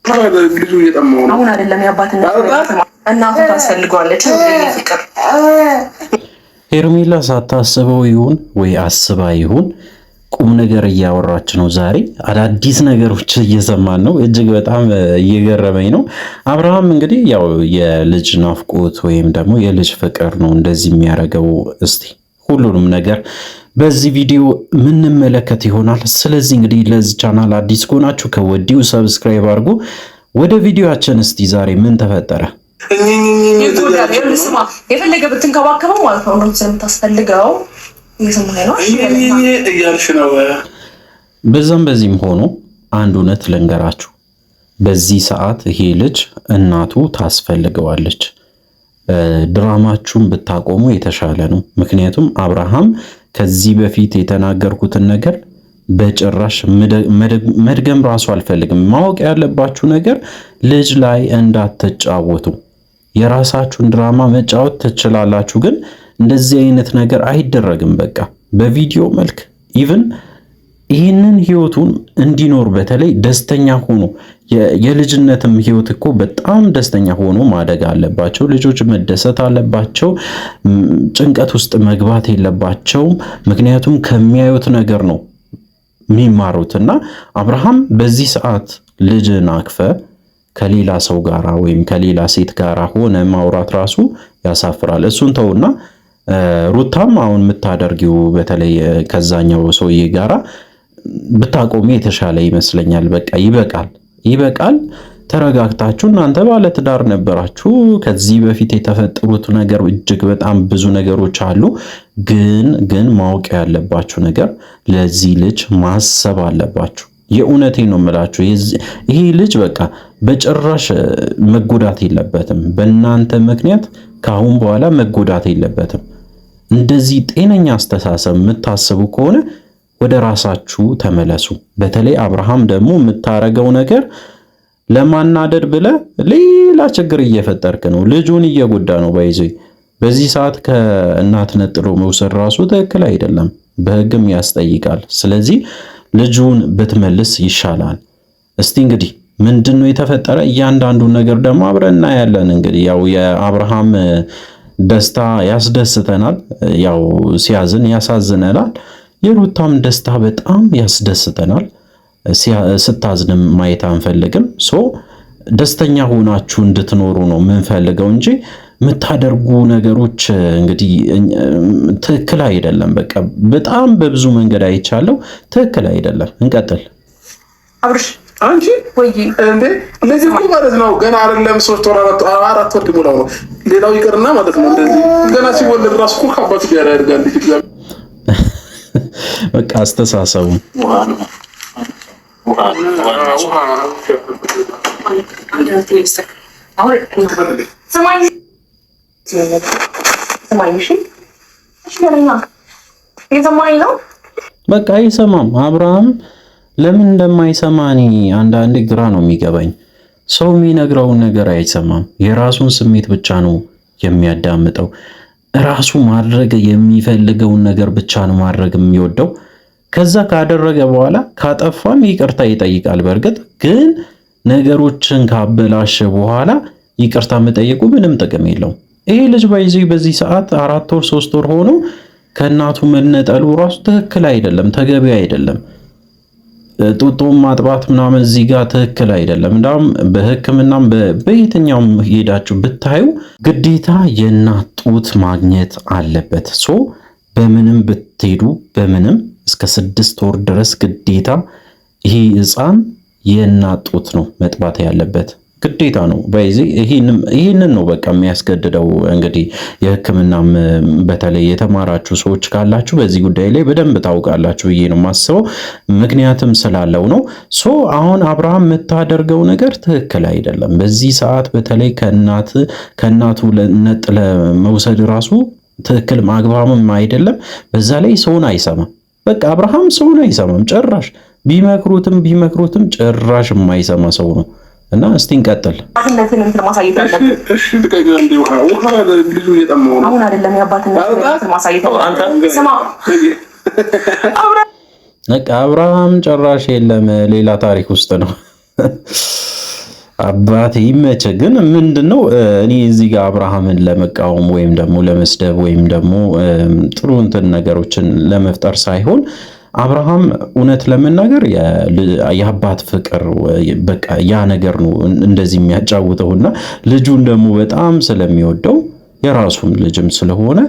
ልጁ እየጠማው ነው። አሁን አይደለም ያባትነት እናቱ ታስፈልገዋለች። ፍቅር ሄርሜላ ሳታስበው ይሁን ወይ አስባ ይሁን ቁም ነገር እያወራች ነው። ዛሬ አዳዲስ ነገሮች እየሰማን ነው። እጅግ በጣም እየገረመኝ ነው። አብርሃም እንግዲህ ያው የልጅ ናፍቆት ወይም ደግሞ የልጅ ፍቅር ነው እንደዚህ የሚያደርገው። እስቲ ሁሉንም ነገር በዚህ ቪዲዮ ምንመለከት ይሆናል። ስለዚህ እንግዲህ ለዚህ ቻናል አዲስ ከሆናችሁ ከወዲሁ ሰብስክራይብ አድርጉ። ወደ ቪዲዮአችን እስቲ ዛሬ ምን ተፈጠረ? የፈለገ ብትንከባከበው ማለት ነው ስለምታስፈልገው እያልሽ ነው። በዛም በዚህም ሆኖ አንድ እውነት ልንገራችሁ፣ በዚህ ሰዓት ይሄ ልጅ እናቱ ታስፈልገዋለች። ድራማችሁን ብታቆሙ የተሻለ ነው። ምክንያቱም አብርሃም ከዚህ በፊት የተናገርኩትን ነገር በጭራሽ መድገም ራሱ አልፈልግም። ማወቅ ያለባችሁ ነገር ልጅ ላይ እንዳትጫወቱ። የራሳችሁን ድራማ መጫወት ትችላላችሁ፣ ግን እንደዚህ አይነት ነገር አይደረግም። በቃ በቪዲዮ መልክ ኢቭን ይህንን ህይወቱን እንዲኖር በተለይ ደስተኛ ሆኖ የልጅነትም ህይወት እኮ በጣም ደስተኛ ሆኖ ማደግ አለባቸው ልጆች፣ መደሰት አለባቸው። ጭንቀት ውስጥ መግባት የለባቸውም። ምክንያቱም ከሚያዩት ነገር ነው የሚማሩትና አብርሃም በዚህ ሰዓት ልጅን አቅፈ ከሌላ ሰው ጋራ ወይም ከሌላ ሴት ጋራ ሆነ ማውራት ራሱ ያሳፍራል። እሱን ተውና ሩታም አሁን የምታደርጊው በተለይ ከዛኛው ሰውዬ ጋራ ብታቆሚ የተሻለ ይመስለኛል። በቃ ይበቃል። ተረጋግታችሁ እናንተ ባለ ትዳር ነበራችሁ። ከዚህ በፊት የተፈጠሩት ነገር እጅግ በጣም ብዙ ነገሮች አሉ። ግን ማወቅ ያለባችሁ ነገር ለዚህ ልጅ ማሰብ አለባችሁ። የእውነቴን ነው የምላችሁ። ይሄ ልጅ በቃ በጭራሽ መጎዳት የለበትም። በእናንተ ምክንያት ከአሁን በኋላ መጎዳት የለበትም። እንደዚህ ጤነኛ አስተሳሰብ የምታስቡ ከሆነ ወደ ራሳችሁ ተመለሱ። በተለይ አብርሃም ደግሞ የምታረገው ነገር ለማናደድ ብለ ሌላ ችግር እየፈጠርክ ነው። ልጁን እየጎዳ ነው። በዚህ ሰዓት ከእናት ነጥሎ መውሰድ ራሱ ትክክል አይደለም፣ በሕግም ያስጠይቃል። ስለዚህ ልጁን ብትመልስ ይሻላል። እስቲ እንግዲህ ምንድነው የተፈጠረ? እያንዳንዱን ነገር ደግሞ አብረን እናያለን። እንግዲህ ያው የአብርሃም ደስታ ያስደስተናል፣ ያው ሲያዝን ያሳዝነናል። የሩታም ደስታ በጣም ያስደስተናል፣ ስታዝንም ማየት አንፈልግም። ደስተኛ ሆናችሁ እንድትኖሩ ነው የምንፈልገው እንጂ የምታደርጉ ነገሮች እንግዲህ ትክክል አይደለም። በቃ በጣም በብዙ መንገድ አይቻለሁ፣ ትክክል አይደለም። እንቀጥል። አብርሽ አንቺ ወይ እንዴ እንደዚህ እኮ ማለት ነው ገና አይደለም 3 ወር 4 ወር ሊሞላው ነው። ሌላው ይቀርና ማለት ነው እንደዚህ ገና ሲወለድ ራሱ እኮ ከአባቱ ጋር ያደርጋል። በቃ አስተሳሰቡ በቃ አይሰማም። አብርሃም ለምን እንደማይሰማ እኔ አንዳንዴ ግራ ነው የሚገባኝ። ሰው የሚነግረውን ነገር አይሰማም። የራሱን ስሜት ብቻ ነው የሚያዳምጠው። ራሱ ማድረግ የሚፈልገውን ነገር ብቻ ነው ማድረግ የሚወደው። ከዛ ካደረገ በኋላ ካጠፋም ይቅርታ ይጠይቃል። በእርግጥ ግን ነገሮችን ካበላሸ በኋላ ይቅርታ መጠየቁ ምንም ጥቅም የለውም። ይሄ ልጅ በዚህ ሰዓት 4 ወር 3 ወር ሆኖ ከእናቱ መነጠሉ ራሱ ትክክል አይደለም፣ ተገቢ አይደለም። ጡጦም ማጥባት ምናምን እዚህ ጋር ትክክል አይደለም። እንዳውም በሕክምናም በየትኛውም ሄዳችሁ ብታዩ ግዴታ የእናት ጡት ማግኘት አለበት። በምንም ብትሄዱ በምንም እስከ 6 ወር ድረስ ግዴታ ይሄ ሕፃን የእናት ጡት ነው መጥባት ያለበት፣ ግዴታ ነው። ይህንን ነው በቃ የሚያስገድደው። እንግዲህ የሕክምናም በተለይ የተማራችሁ ሰዎች ካላችሁ በዚህ ጉዳይ ላይ በደንብ ታውቃላችሁ ብዬ ነው የማስበው። ምክንያትም ስላለው ነው። አሁን አብርሃም የምታደርገው ነገር ትክክል አይደለም። በዚህ ሰዓት በተለይ ከእናቱ ነጥለ መውሰድ ራሱ ትክክል ማግባብም አይደለም። በዛ ላይ ሰውን አይሰማም። በቃ አብርሃም ሰውን አይሰማም ጭራሽ። ቢመክሩትም ጭራሽ የማይሰማ ሰው ነው። እና እስቲ እንቀጥል። አሁን አይደለም ያባትነት ማሳየት በቃ አብርሃም ጭራሽ የለም፣ ሌላ ታሪክ ውስጥ ነው። አባቴ ይመቸ። ግን ምንድነው እኔ እዚህ ጋር አብርሃምን ለመቃወም ወይም ደግሞ ለመስደብ ወይም ደግሞ ጥሩ እንትን ነገሮችን ለመፍጠር ሳይሆን አብርሃም እውነት ለመናገር የአባት ፍቅር በቃ ያ ነገር ነው እንደዚህ የሚያጫውተውና ልጁን ደግሞ በጣም ስለሚወደው የራሱን ልጅም ስለሆነ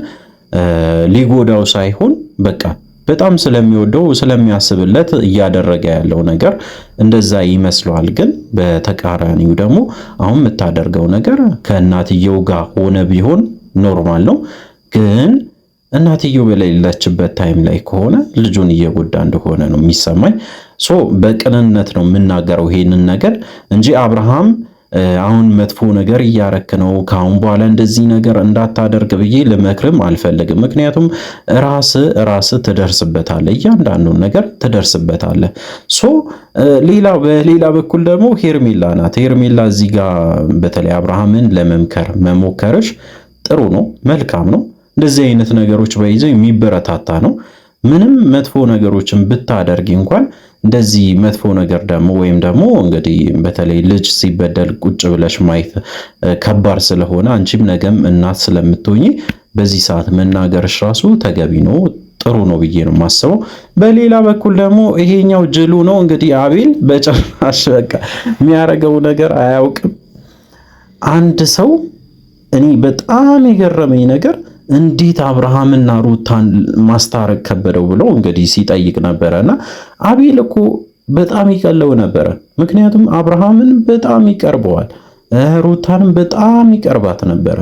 ሊጎዳው ሳይሆን በቃ በጣም ስለሚወደው ስለሚያስብለት እያደረገ ያለው ነገር እንደዛ ይመስለዋል። ግን በተቃራኒው ደግሞ አሁን የምታደርገው ነገር ከእናትየው ጋር ሆነ ቢሆን ኖርማል ነው። ግን እናትየው በሌለችበት ታይም ላይ ከሆነ ልጁን እየጎዳ እንደሆነ ነው የሚሰማኝ። በቅንነት ነው የምናገረው ይሄንን ነገር እንጂ አብርሃም አሁን መጥፎ ነገር እያረክ ነው፣ ከአሁን በኋላ እንደዚህ ነገር እንዳታደርግ ብዬ ልመክርም አልፈልግም። ምክንያቱም ራስ ትደርስበታለህ፣ እያንዳንዱን ነገር ትደርስበታለህ። በሌላ በኩል ደግሞ ሄርሜላ ናት። ሄርሜላ እዚህ ጋር በተለይ አብርሃምን ለመምከር መሞከርሽ ጥሩ ነው፣ መልካም ነው። እንደዚህ አይነት ነገሮች በይዘው የሚበረታታ ነው። ምንም መጥፎ ነገሮችን ብታደርጊ እንኳን እንደዚህ መጥፎ ነገር ደግሞ ወይም ደግሞ እንግዲህ በተለይ ልጅ ሲበደል ቁጭ ብለሽ ማየት ከባድ ስለሆነ አንቺም ነገም እናት ስለምትሆኚ በዚህ ሰዓት መናገርሽ ራሱ ተገቢ ነው፣ ጥሩ ነው ብዬ ነው የማስበው። በሌላ በኩል ደግሞ ይሄኛው ጅሉ ነው እንግዲህ አቤል በጭራሽ በቃ የሚያደርገው ነገር አያውቅም። አንድ ሰው እኔ በጣም የገረመኝ ነገር እንዴት አብርሃምና ሩታን ማስታረቅ ከበደው ብሎ እንግዲህ ሲጠይቅ ነበረና አቤል እኮ በጣም ይቀለው ነበረ። ምክንያቱም አብርሃምን በጣም ይቀርበዋል፣ ሩታንም በጣም ይቀርባት ነበረ።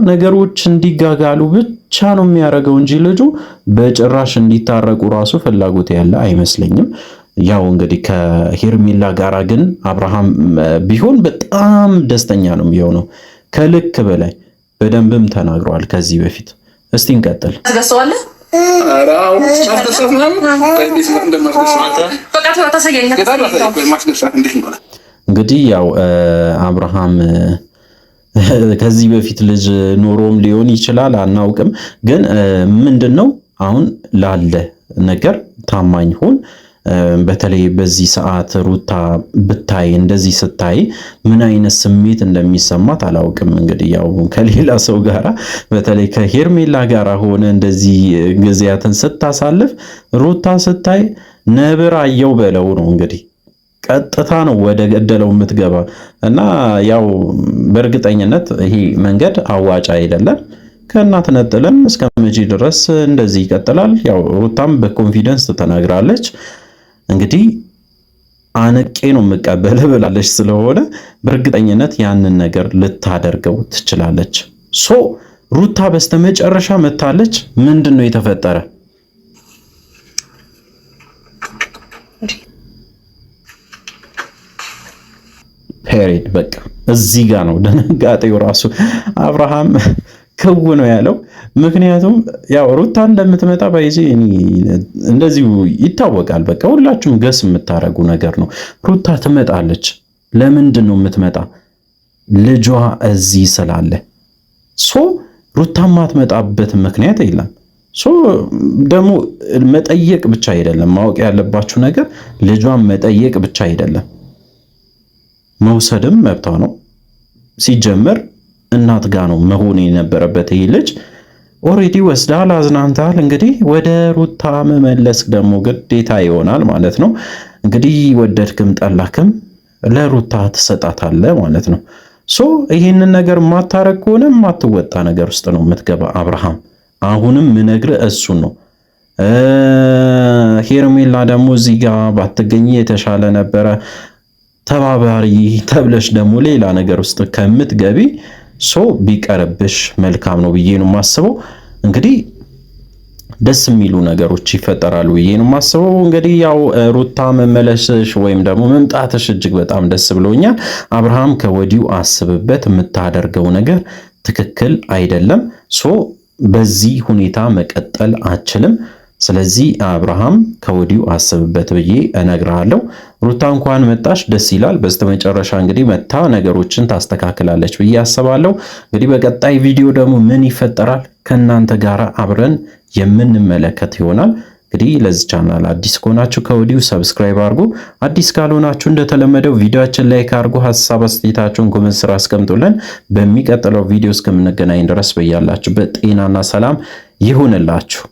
ነገሮች እንዲጋጋሉ ብቻ ነው የሚያደርገው እንጂ ልጁ በጭራሽ እንዲታረቁ ራሱ ፍላጎት ያለ አይመስለኝም። ያው እንግዲህ ከሄርሜላ ጋራ ግን አብርሃም ቢሆን በጣም ደስተኛ ነው የሚሆነው ከልክ በላይ በደንብም ተናግሯል ከዚህ በፊት። እስቲ እንቀጥል። እንግዲህ ያው አብርሃም ከዚህ በፊት ልጅ ኖሮም ሊሆን ይችላል አናውቅም። ግን ምንድነው አሁን ላለ ነገር ታማኝ ሁን። በተለይ በዚህ ሰዓት ሩታ ብታይ እንደዚህ ስታይ ምን አይነት ስሜት እንደሚሰማት አላውቅም። እንግዲህ ያው ከሌላ ሰው ጋራ በተለይ ከሄርሜላ ጋራ ሆነ እንደዚህ ጊዜያትን ስታሳልፍ ሩታ ስታይ ነብር አየው በለው ነው እንግዲህ ቀጥታ ነው ወደ ገደለው የምትገባ እና ያው በእርግጠኝነት ይሄ መንገድ አዋጭ አይደለም። ከእናት ነጥለን እስከ መቼ ድረስ እንደዚህ ይቀጥላል? ያው ሩታም በኮንፊደንስ ተናግራለች። እንግዲህ አንቄ ነው የምቀበልህ ብላለች። ስለሆነ በእርግጠኝነት ያንን ነገር ልታደርገው ትችላለች። ሩታ በስተመጨረሻ መታለች። ምንድን ነው የተፈጠረ? ፔሬድ በቃ እዚህ ጋር ነው ደነጋጤው ራሱ አብርሃም ክው ነው ያለው። ምክንያቱም ያው ሩታ እንደምትመጣ ባይዚ እንደዚሁ ይታወቃል። በቃ ሁላችሁም ገስ የምታረጉ ነገር ነው። ሩታ ትመጣለች። ለምንድን ነው የምትመጣ? ልጇ እዚህ ስላለ። ሩታ ማትመጣበት ምክንያት የለም። ደግሞ መጠየቅ ብቻ አይደለም፣ ማወቅ ያለባችሁ ነገር ልጇን መጠየቅ ብቻ አይደለም፣ መውሰድም መብቷ ነው። ሲጀመር እናት ጋር ነው መሆን የነበረበት። ይህ ልጅ ኦሬዲ ወስዳል፣ አዝናንታል። እንግዲህ ወደ ሩታ መመለስ ደግሞ ግዴታ ይሆናል ማለት ነው። እንግዲህ ወደድክም ጠላክም ለሩታ ትሰጣታለህ ማለት ነው። ይህንን ነገር ማታረግ ከሆነ ማትወጣ ነገር ውስጥ ነው የምትገባ አብርሃም። አሁንም ምነግርህ እሱን ነው። ሄርሜላ ደግሞ እዚህ ጋር ባትገኝ የተሻለ ነበረ። ተባባሪ ተብለሽ ደግሞ ሌላ ነገር ውስጥ ከምትገቢ ቢቀርብሽ መልካም ነው ብዬ ነው የማስበው። እንግዲህ ደስ የሚሉ ነገሮች ይፈጠራሉ ብዬ ነው የማስበው። እንግዲህ ያው ሩታ መመለስሽ ወይም ደግሞ መምጣትሽ እጅግ በጣም ደስ ብሎኛል። አብርሃም ከወዲሁ አስብበት፣ የምታደርገው ነገር ትክክል አይደለም። በዚህ ሁኔታ መቀጠል አችልም። ስለዚህ አብርሃም ከወዲሁ አስብበት ብዬ እነግርሃለሁ። ሩታ እንኳን መጣሽ ደስ ይላል። በስተመጨረሻ እንግዲህ መታ ነገሮችን ታስተካክላለች ብዬ አስባለሁ። እንግዲህ በቀጣይ ቪዲዮ ደግሞ ምን ይፈጠራል ከእናንተ ጋር አብረን የምንመለከት ይሆናል። እንግዲህ ለዚህ ቻናል አዲስ ከሆናችሁ ከወዲሁ ሰብስክራይብ አድርጉ። አዲስ ካልሆናችሁ እንደተለመደው ቪዲዮአችን ላይ ካርጉ ሐሳብ አስተያየታችሁን ኮሜንት ስራ አስቀምጡልን። በሚቀጥለው ቪዲዮ እስከምንገናኝ ድረስ በያላችሁበት ጤናና ሰላም ይሁንላችሁ።